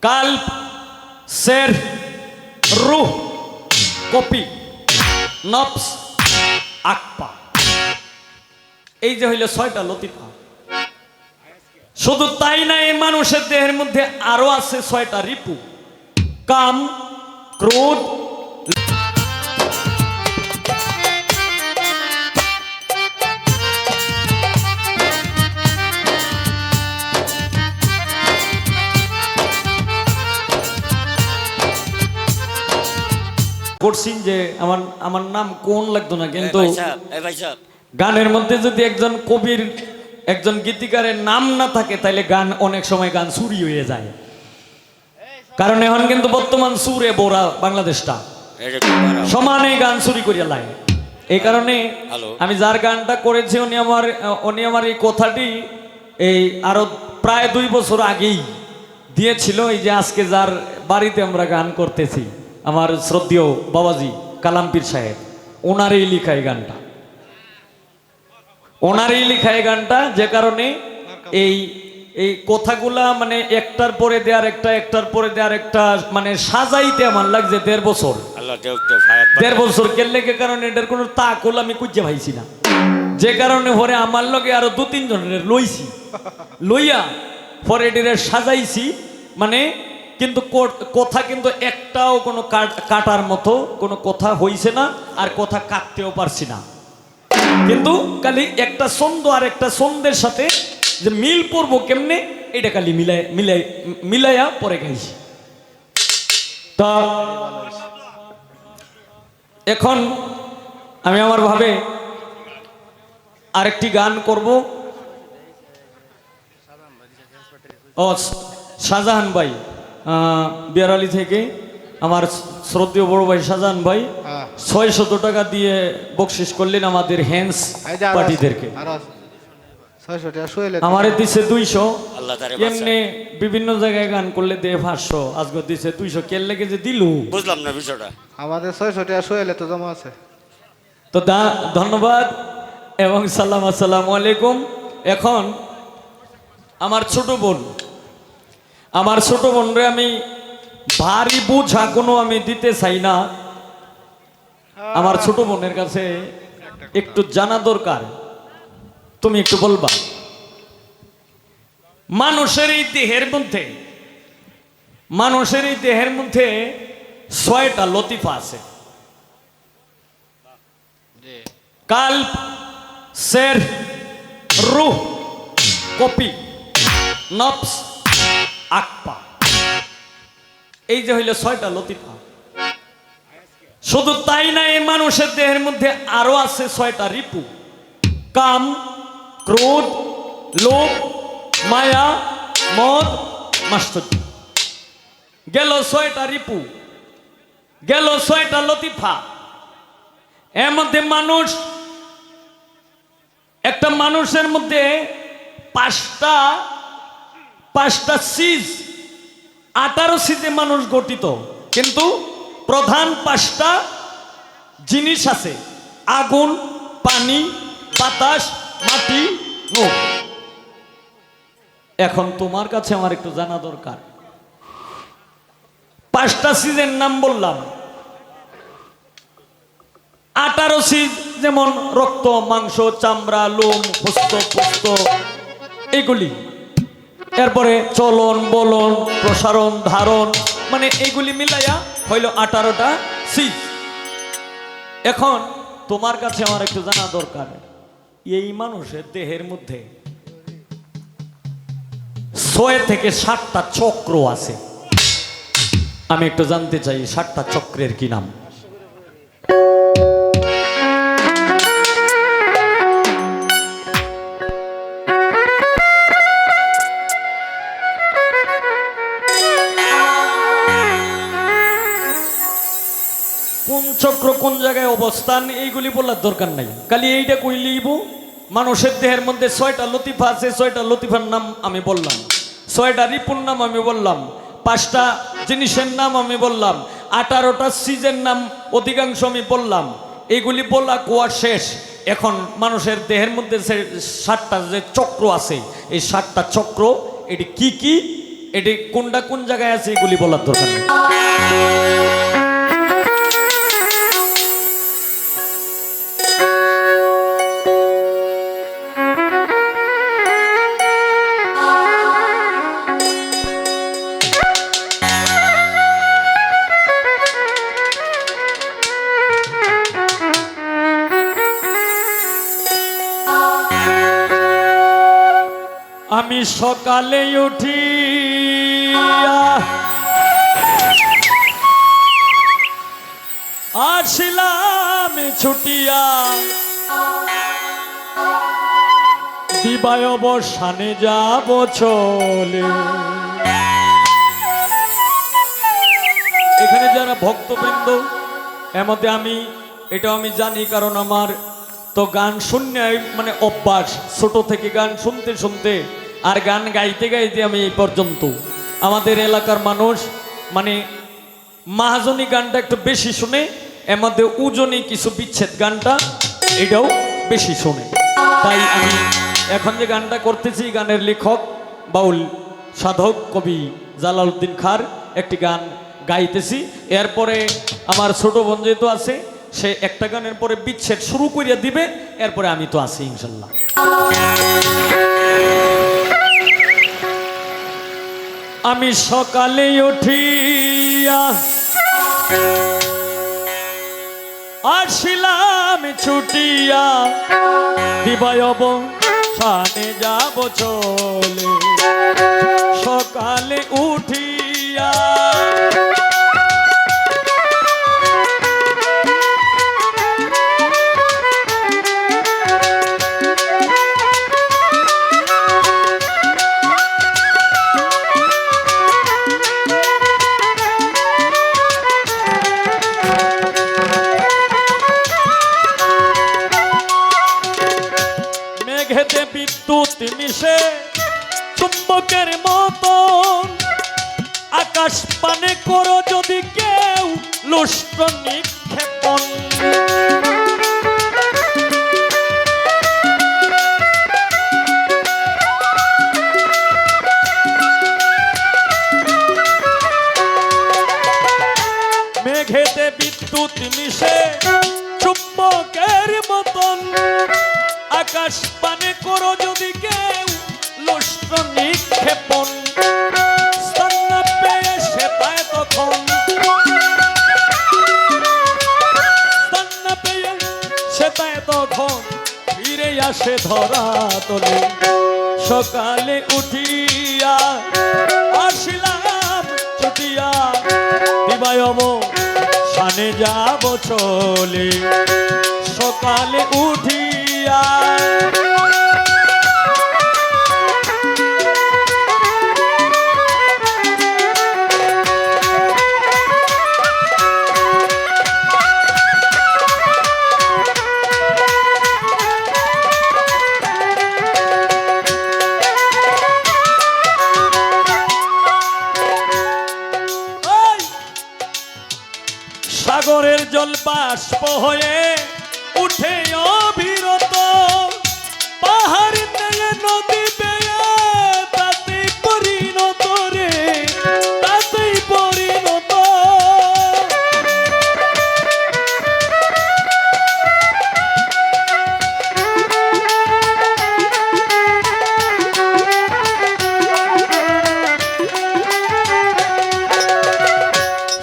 কাল্প, শের, রুহ, কপি, নফস, আকপা। এই যে হইল 6টা লতিফা। শুধু তাই না, এই মানুষের দেহের মধ্যে আরো আছে 6টা রিপু। কাম, ক্রোধ, করছি যে আমার নাম কোন লাগতো না, কিন্তু গানের মধ্যে যদি একজন কবির, একজন গীতিকারের নাম না থাকে তাহলে গান অনেক সময় গান চুরি হয়ে যায়। কারণ এখন কিন্তু বর্তমান সুরে বোরা বাংলাদেশটা সমানে গান চুরি করিয়া লাগে। এই কারণে আমি যার গানটা করেছি উনি আমার এই কথাটি এই আরো প্রায় 2 বছর আগেই দিয়েছিল। এই যে আজকে যার বাড়িতে আমরা গান করতেছি, আমার শ্রদ্ধেয় বাবাজি কালামপীর সাহেব, ওনারই লিখা এই গানটা, ওনারই লিখা এই গানটা। যে কারণে এই কথাগুলা মানে একটার পরে দেওয়ার একটা, একটার পরে দেওয়ার একটা, মানে সাজাইতে আমার লাগছে 1.5 বছর। 1.5 বছর কেলে কারণ এটার কোনো তাকল আমি খুঁজে পাইছি না। যে কারণে পরে আমার লগে আরো 2-3 জনের লইয়া পরে এটারে সাজাইছি। মানে কিন্তু কথা কিন্তু একটাও কোনো কাটার মতো কোনো কথা হইছে না, আর কথা কাটতেও পারছি না। কিন্তু খালি একটা ছন্দ আর একটা ছন্দের সাথে যে মিল পড়বো কেমনে, এটা খালি মিলাইয়া পরে গাইছি। তা এখন আমি আমার ভাবে আরেকটি গান করব। ও শাহজাহান ভাই বিয়ারালি থেকে, আমার শ্রদ্ধেয় বড় ভাই শাহজাহান ভাই 600 টাকা দিয়ে বকশিস করলেন আমাদের হ্যান্স পার্টিদেরকে। আমারে দিছে 200। এমনি বিভিন্ন জায়গায় গান করলে দেয় 500, আজকে দিছে 200। কেন লেগে যে দিলু বুঝলাম না বিষয়টা। আমাদের 600 টাকা শোয়েলে তো জমা আছে। তো ধন্যবাদ এবং সালাম, আসসালামু আলাইকুম। এখন আমার ছোট বোনরে আমি ভারী বোঝা কোনো আমি দিতে চাই না। আমার ছোট বোনের কাছে একটু জানা দরকার, তুমি একটু বলবা। মানুষের এই দেহের মধ্যে 6টা লতিফা আছে। কাল্প, শের, রুহ, কপি, নফস, আকপা। এই যে হইল 6টা লতিফা। শুধু তাই না, এই মানুষের দেহের মধ্যে আরো আছে 6টা রিপু। কাম, ক্রোধ, লোভ, মায়া, মদ, মাশ্চর্য। গেল 6টা রিপু, গেল 6টা লতিফা। এর মধ্যে একটা মানুষের মধ্যে 5টা সিজ, 18 সিজে মানুষ গঠিত, কিন্তু প্রধান 5টা জিনিস আছে: আগুন, পানি, বাতাস, মাটি, নূর। এখন তোমার কাছে আমার একটু জানা দরকার। 5টা সিজের নাম বললাম, 18 সিজ যেমন রক্ত, মাংস, চামড়া, লোম, হস্ত, পুস্ত, এগুলি। এরপরে চলন, বলন, প্রসারণ, ধারণ, মানে এইগুলি মিলাইয়া হইল 18টা সিজ। এখন তোমার কাছে আমার একটু জানা দরকার, এই মানুষের দেহের মধ্যে 6 থেকে 7টা চক্র আছে। আমি একটু জানতে চাই 7টা চক্রের কি নাম। কোন চক্র কোন জায়গায় অবস্থান এইগুলি বলার দরকার নাই, খালি এইটা কইলেইব। মানুষের দেহের মধ্যে 6টা লতিফা আছে, 6টা লতিফার নাম আমি বললাম, 6টা রিপুর নাম আমি বললাম, 5টা জিনিসের নাম আমি বললাম, 18টা সিজের নাম অধিকাংশ আমি বললাম। এইগুলি বলা কোয়া শেষ। এখন মানুষের দেহের মধ্যে 7টা যে চক্র আছে, এই 7টা চক্র এটি কি কি এটি কোনটা কোন জায়গায় আছে এগুলি বলার দরকার নেই। আমি সকালে উঠি আসিলাম ছুটিয়া দিবায় অবসানে যাব চলে। এখানে যারা ভক্তবৃন্দ এর মধ্যে এটাও আমি জানি, কারণ আমার তো গান শুনে মানে অভ্যাস, ছোট থেকে গান শুনতে শুনতে আর গান গাইতে গাইতে আমি এই পর্যন্ত। আমাদের এলাকার মানুষ মানে মাহাজনী গানটা একটু বেশি শুনে, এর মধ্যে উজনি কিছু বিচ্ছেদ গানটা এটাও বেশি শুনে। তাই আমি এখন যে গানটা করতেছি, গানের লেখক বাউল সাধক কবি জালালউদ্দিন খাঁর একটি গান গাইতেছি। এরপরে আমার ছোট বোন যেহেতু আছে, সে একটা গানের পরে বিচ্ছেদ শুরু করিয়া দিবে, এরপরে আমি তো আছি ইনশাল্লাহ। আমি সকালে উঠিয়া আসিলাম ছুটিয়া দিবায় অবসানে যাব চলে। সকালে উঠিয়া মেঘেতে বিদ্যুৎ মিশে চুম্বকের মতন আকাশ পানে করো যদি কেউ লুষ্ট নিক্ষেপণ। মেঘেতে বিদ্যুৎ মিশে চুম্বকের মতন আকাশ পানে করো যদি কেউ লুষ্ট নিক্ষেপণ। স্থান না পেয়ে সে পায় তখন, স্থান না পেয়ে সে পায় তখন ফিরে আসে ধরা তলে। সকালে উঠিয়া আসিলাম ছুটিয়া দিবায় অবসানে যাব চলে। সকালে উঠিয়া সাগরের জল বাষ্প হয়ে উঠে অবিরত, পাহাড় নেয়ে নদী বেয়ে তাতেই পরিণত রে, তাতেই পরিণত।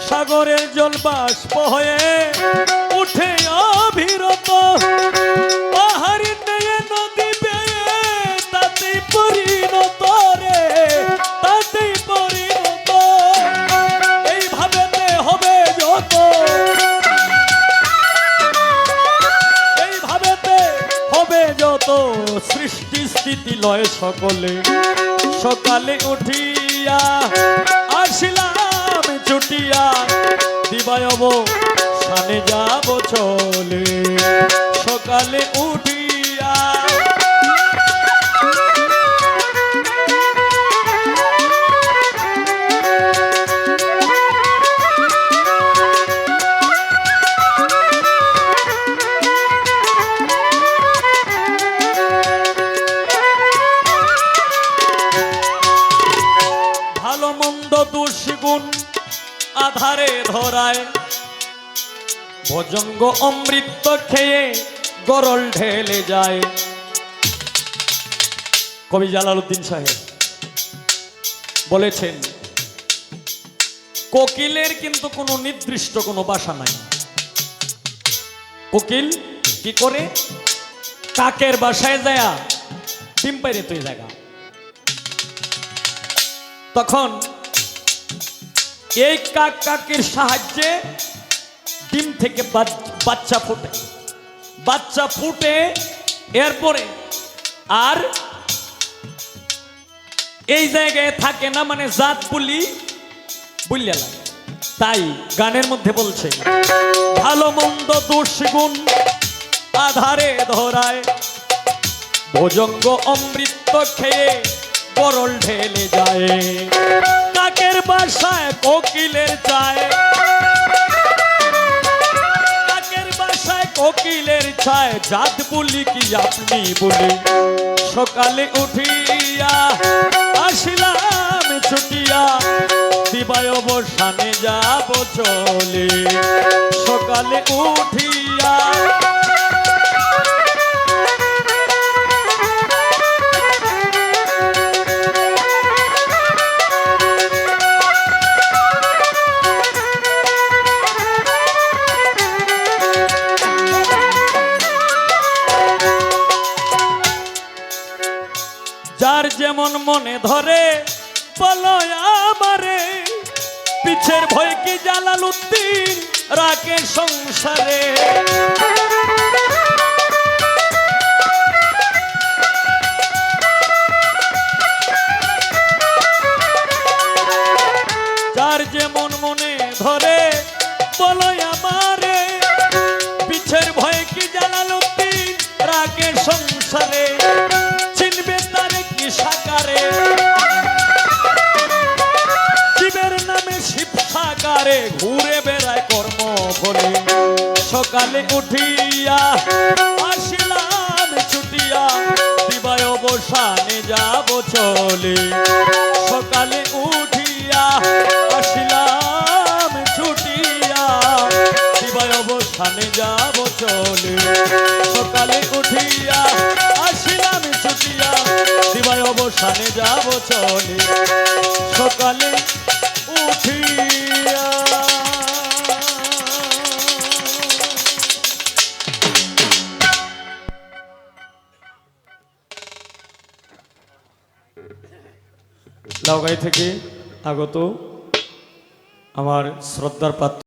সাগরের জল বাষ্প হয়ে উঠে অবিরত, পাহাড় নেয়ে নদী বেয়ে তাতেই পরিণত রে, তাতেই পরিণত। এইভাবে হবে যত, এইভাবে হবে যত সৃষ্টি স্থিতি লয় সকলে। সকালে উঠিয়া আসিলাম ছুটিয়া দিবায় অবসানে যাব চলে। সকালে উঠিয়া ভালো মন্দ দোষ গুণ আধারে ধরায়, ভজঙ্গ অমৃত খেয়ে গরল ঢেলে যায়। কবি জালালউদ্দিন সাহেব বলেছেন, কোকিলের কিন্তু কোনো নির্দিষ্ট কোনো বাসা নাই। কোকিল কি করে? কাকের বাসায় যায় ডিম পাইরে তুই জায়গা। তখন এই কাক কাকের সাহায্যে ডিম থেকে বাচ্চা ফুটে, বাচ্চা ফুটে এরপরে আর এই জায়গায় থাকে না, মানে জাত বলি বুঝলে লাগে। তাই গানের মধ্যে বলছে, ভালো মন্দ দোষ গুণ আধারে ধরায়, ভজঙ্গ অমৃত খেয়ে গরল ঢেলে যায়। কাকের বাসায় কোকিলের চায়, কাকের বাসায় কোকিলের চায়, জাত বলি কি আপনি বলি। সকালে উঠিয়া আসিলাম ছুটিয়া, দিবায় অবসানে যাব চলে। সকালে উঠিয়া যার যেমন মনে ধরে বলো আমারে, পিছের ভয় কি জালালউদ্দিন রাখে সংসারে। যার যেমন মনে ধরে বলো আমারে, পিছের ভয় কি জালালউদ্দিন রাখে সংসারে। চিনবে তারে কি সাকারে, জীবের নামে শিব সাকারে ঘুরে বেড়ায় কর্ম করে। সকালে উঠিয়া আসিলাম ছুটিয়া, দিবায় অবসানে যাব চলে। সকালে উঠিয়া আসিলাম ছুটিয়া, দিবায় অবসানে যাব চলে। সকালে উঠিয়া আসিলাম ছুটিয়া, দিবায় অবসানে যাব চলে। সকালে উঠিয়া লাউগাই থেকে আগত আমার শ্রদ্ধার পাত্র